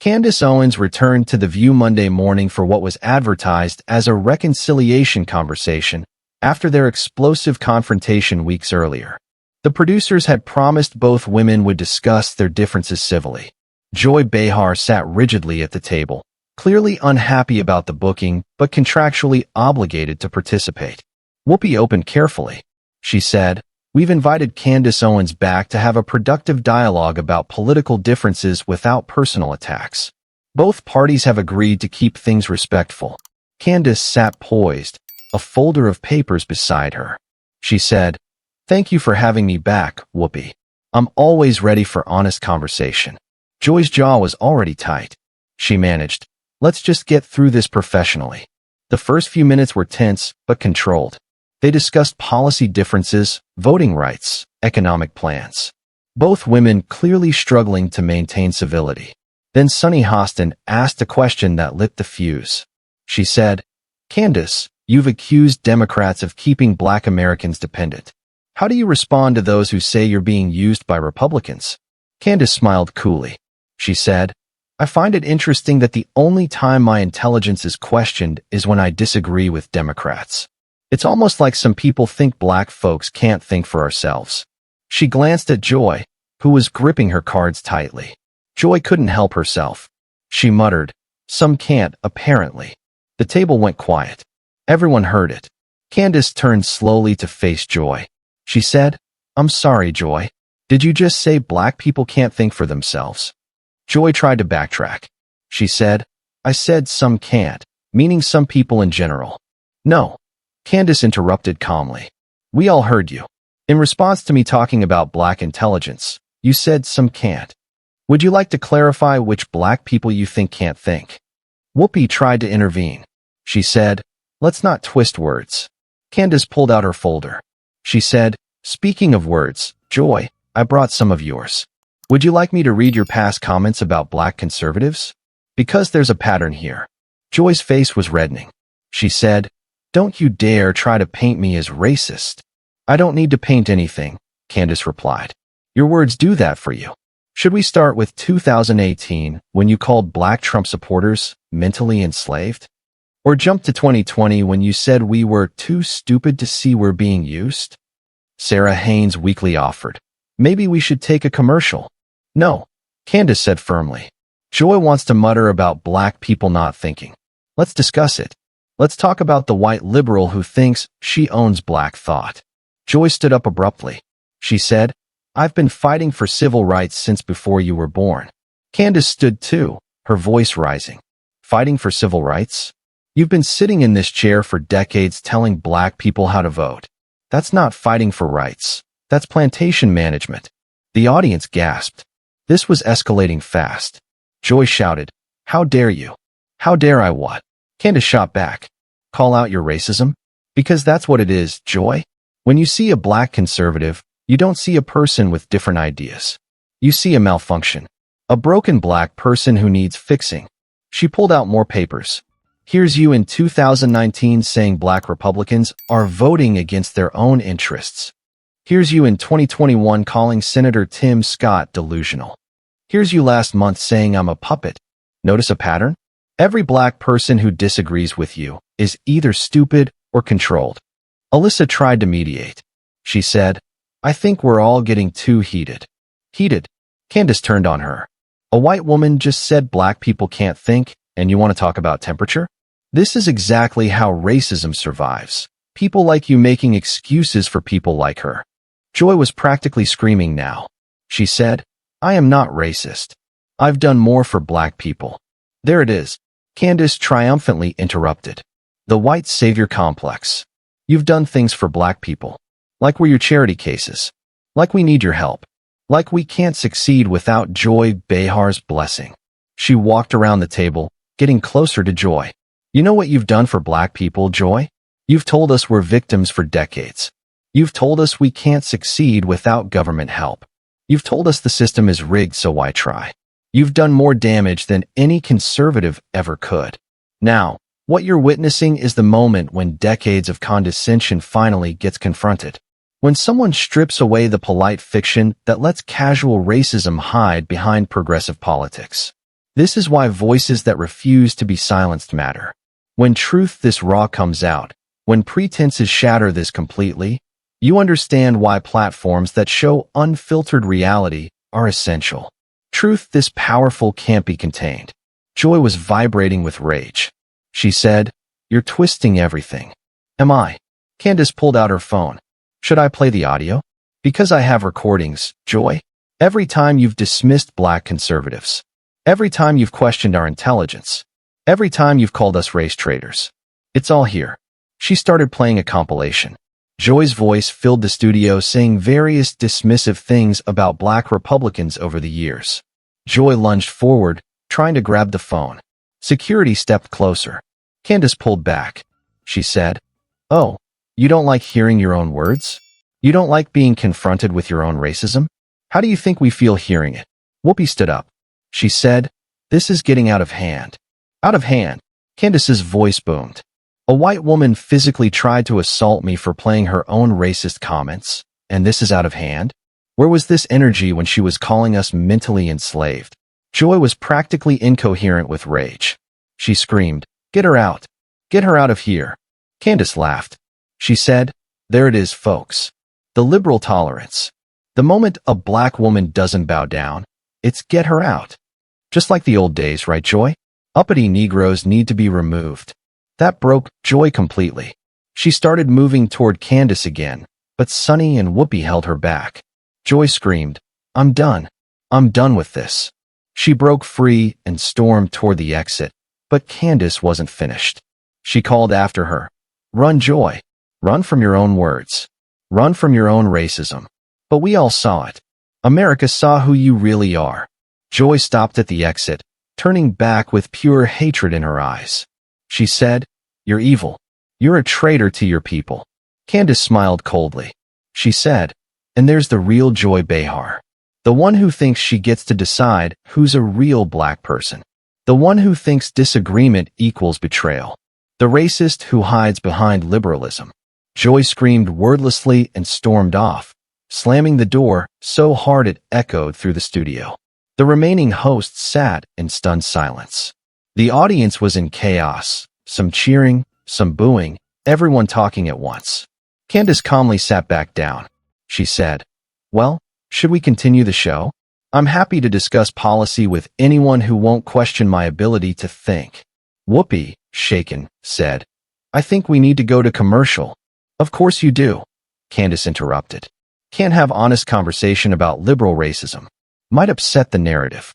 Candace Owens returned to The View Monday morning for what was advertised as a reconciliation conversation after their explosive confrontation weeks earlier. The producers had promised both women would discuss their differences civilly. Joy Behar sat rigidly at the table, clearly unhappy about the booking but contractually obligated to participate. Whoopi opened carefully. She said, "We've invited Candace Owens back to have a productive dialogue about political differences without personal attacks. Both parties have agreed to keep things respectful." Candace sat poised, a folder of papers beside her. She said, "Thank you for having me back, Whoopi. I'm always ready for honest conversation." Joy's jaw was already tight. She managed, "Let's just get through this professionally." The first few minutes were tense, but controlled. They discussed policy differences, voting rights, economic plans. Both women clearly struggling to maintain civility. Then Sunny Hostin asked a question that lit the fuse. She said, "Candace, you've accused Democrats of keeping Black Americans dependent. How do you respond to those who say you're being used by Republicans?" Candace smiled coolly. She said, "I find it interesting that the only time my intelligence is questioned is when I disagree with Democrats. It's almost like some people think Black folks can't think for ourselves." She glanced at Joy, who was gripping her cards tightly. Joy couldn't help herself. She muttered, "Some can't, apparently." The table went quiet. Everyone heard it. Candace turned slowly to face Joy. She said, "I'm sorry, Joy. Did you just say Black people can't think for themselves?" Joy tried to backtrack. She said, "I said some can't, meaning some people in general." "No." Candace interrupted calmly. "We all heard you. In response to me talking about Black intelligence, you said some can't. Would you like to clarify which Black people you think can't think?" Whoopi tried to intervene. She said, "Let's not twist words." Candace pulled out her folder. She said, "Speaking of words, Joy, I brought some of yours. Would you like me to read your past comments about Black conservatives? Because there's a pattern here." Joy's face was reddening. She said, "Don't you dare try to paint me as racist." "I don't need to paint anything," Candace replied. "Your words do that for you. Should we start with 2018, when you called Black Trump supporters mentally enslaved? Or jump to 2020 when you said we were too stupid to see we're being used?" Sarah Haynes weakly offered, "Maybe we should take a commercial." "No," Candace said firmly. "Joy wants to mutter about Black people not thinking. Let's discuss it. Let's talk about the white liberal who thinks she owns Black thought." Joy stood up abruptly. She said, "I've been fighting for civil rights since before you were born." Candace stood too, her voice rising. "Fighting for civil rights? You've been sitting in this chair for decades telling Black people how to vote. That's not fighting for rights. That's plantation management." The audience gasped. This was escalating fast. Joy shouted, "How dare you? How dare I what?" Candace shot back. "Call out your racism? Because that's what it is, Joy. When you see a Black conservative, you don't see a person with different ideas. You see a malfunction. A broken Black person who needs fixing." She pulled out more papers. "Here's you in 2019 saying Black Republicans are voting against their own interests. Here's you in 2021 calling Senator Tim Scott delusional. Here's you last month saying I'm a puppet. Notice a pattern? Every Black person who disagrees with you is either stupid or controlled." Alyssa tried to mediate. She said, "I think we're all getting too heated." "Heated?" Candace turned on her. "A white woman just said Black people can't think, and you want to talk about temperature? This is exactly how racism survives. People like you making excuses for people like her." Joy was practically screaming now. She said, "I am not racist. I've done more for Black people." "There it is," Candace triumphantly interrupted. "The white savior complex. You've done things for Black people. Like we're your charity cases. Like we need your help. Like we can't succeed without Joy Behar's blessing." She walked around the table, getting closer to Joy. "You know what you've done for Black people, Joy? You've told us we're victims for decades. You've told us we can't succeed without government help. You've told us the system is rigged, so why try? You've done more damage than any conservative ever could. Now, what you're witnessing is the moment when decades of condescension finally gets confronted. When someone strips away the polite fiction that lets casual racism hide behind progressive politics. This is why voices that refuse to be silenced matter. When truth this raw comes out, when pretenses shatter this completely, you understand why platforms that show unfiltered reality are essential. Truth this powerful can't be contained. Joy was vibrating with rage. She said, "You're twisting everything." "Am I?" Candace pulled out her phone. "Should I play the audio?" "Because I have recordings, Joy. Every time you've dismissed black conservatives. Every time you've questioned our intelligence. Every time you've called us race traitors. It's all here." She started playing a compilation. Joy's voice filled the studio saying various dismissive things about black Republicans over the years. Joy lunged forward, trying to grab the phone. Security stepped closer. Candace pulled back. She said, "Oh, you don't like hearing your own words? You don't like being confronted with your own racism? How do you think we feel hearing it?" Whoopi stood up. She said, "This is getting out of hand." "Out of hand?" Candace's voice boomed. "A white woman physically tried to assault me for playing her own racist comments, and this is out of hand? Where was this energy when she was calling us mentally enslaved?" Joy was practically incoherent with rage. She screamed, "Get her out. Get her out of here." Candace laughed. She said, "There it is, folks. The liberal tolerance. The moment a black woman doesn't bow down, it's get her out. Just like the old days, right, Joy? Uppity Negroes need to be removed." That broke Joy completely. She started moving toward Candace again, but Sunny and Whoopi held her back. Joy screamed, "I'm done. I'm done with this." She broke free and stormed toward the exit, but Candace wasn't finished. She called after her, "Run, Joy. Run from your own words. Run from your own racism." But we all saw it. America saw who you really are. Joy stopped at the exit, turning back with pure hatred in her eyes. She said, "You're evil. You're a traitor to your people." Candace smiled coldly. She said, "And there's the real Joy Behar. The one who thinks she gets to decide who's a real black person. The one who thinks disagreement equals betrayal. The racist who hides behind liberalism." Joy screamed wordlessly and stormed off, slamming the door so hard it echoed through the studio. The remaining hosts sat in stunned silence. The audience was in chaos, some cheering, some booing, everyone talking at once. Candace calmly sat back down. She said, "Well, should we continue the show? I'm happy to discuss policy with anyone who won't question my ability to think." Whoopi, shaken, said, "I think we need to go to commercial." "Of course you do," Candace interrupted. "Can't have honest conversation about liberal racism. Might upset the narrative."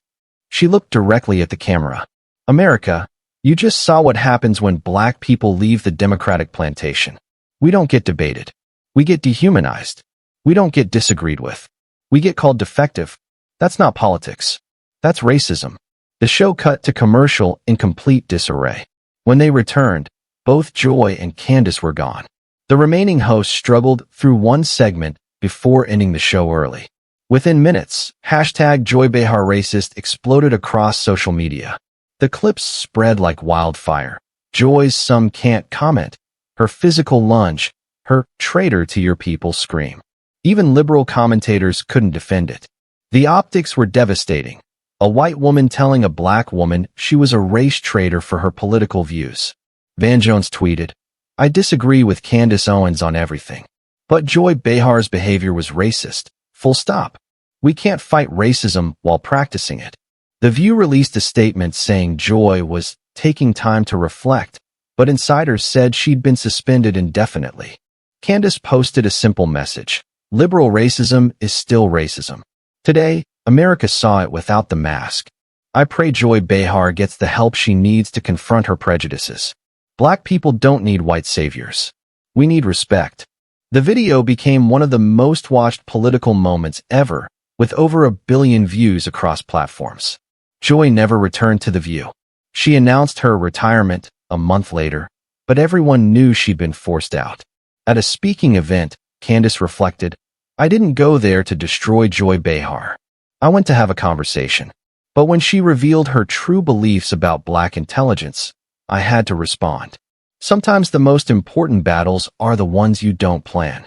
She looked directly at the camera. "America, you just saw what happens when black people leave the Democratic plantation. We don't get debated. We get dehumanized. We don't get disagreed with. We get called defective. That's not politics. That's racism." The show cut to commercial in complete disarray. When they returned, both Joy and Candace were gone. The remaining hosts struggled through one segment before ending the show early. Within minutes, #JoyBeharRacist exploded across social media. The clips spread like wildfire. Joy's "some can't comment," her physical lunge, her "traitor to your people" scream. Even liberal commentators couldn't defend it. The optics were devastating. A white woman telling a black woman she was a race traitor for her political views. Van Jones tweeted, "I disagree with Candace Owens on everything. But Joy Behar's behavior was racist. Full stop. We can't fight racism while practicing it." The View released a statement saying Joy was taking time to reflect, but insiders said she'd been suspended indefinitely. Candace posted a simple message: "Liberal racism is still racism. Today, America saw it without the mask. I pray Joy Behar gets the help she needs to confront her prejudices. Black people don't need white saviors. We need respect." The video became one of the most watched political moments ever, with over 1 billion views across platforms. Joy never returned to The View. She announced her retirement a month later, but everyone knew she'd been forced out. At a speaking event, Candace reflected, "I didn't go there to destroy Joy Behar. I went to have a conversation. But when she revealed her true beliefs about black intelligence, I had to respond. Sometimes the most important battles are the ones you don't plan."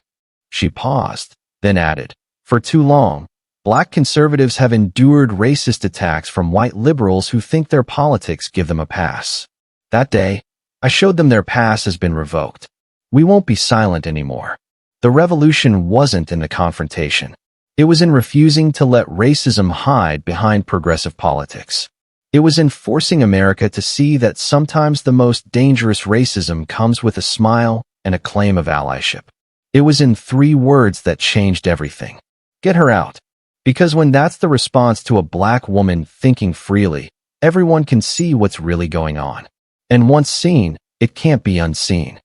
She paused, then added, "For too long, Black conservatives have endured racist attacks from white liberals who think their politics give them a pass. That day, I showed them their pass has been revoked. We won't be silent anymore. The revolution wasn't in the confrontation. It was in refusing to let racism hide behind progressive politics. It was in forcing America to see that sometimes the most dangerous racism comes with a smile and a claim of allyship. It was in 3 words that changed everything. Get her out. Because when that's the response to a black woman thinking freely, everyone can see what's really going on. And once seen, it can't be unseen.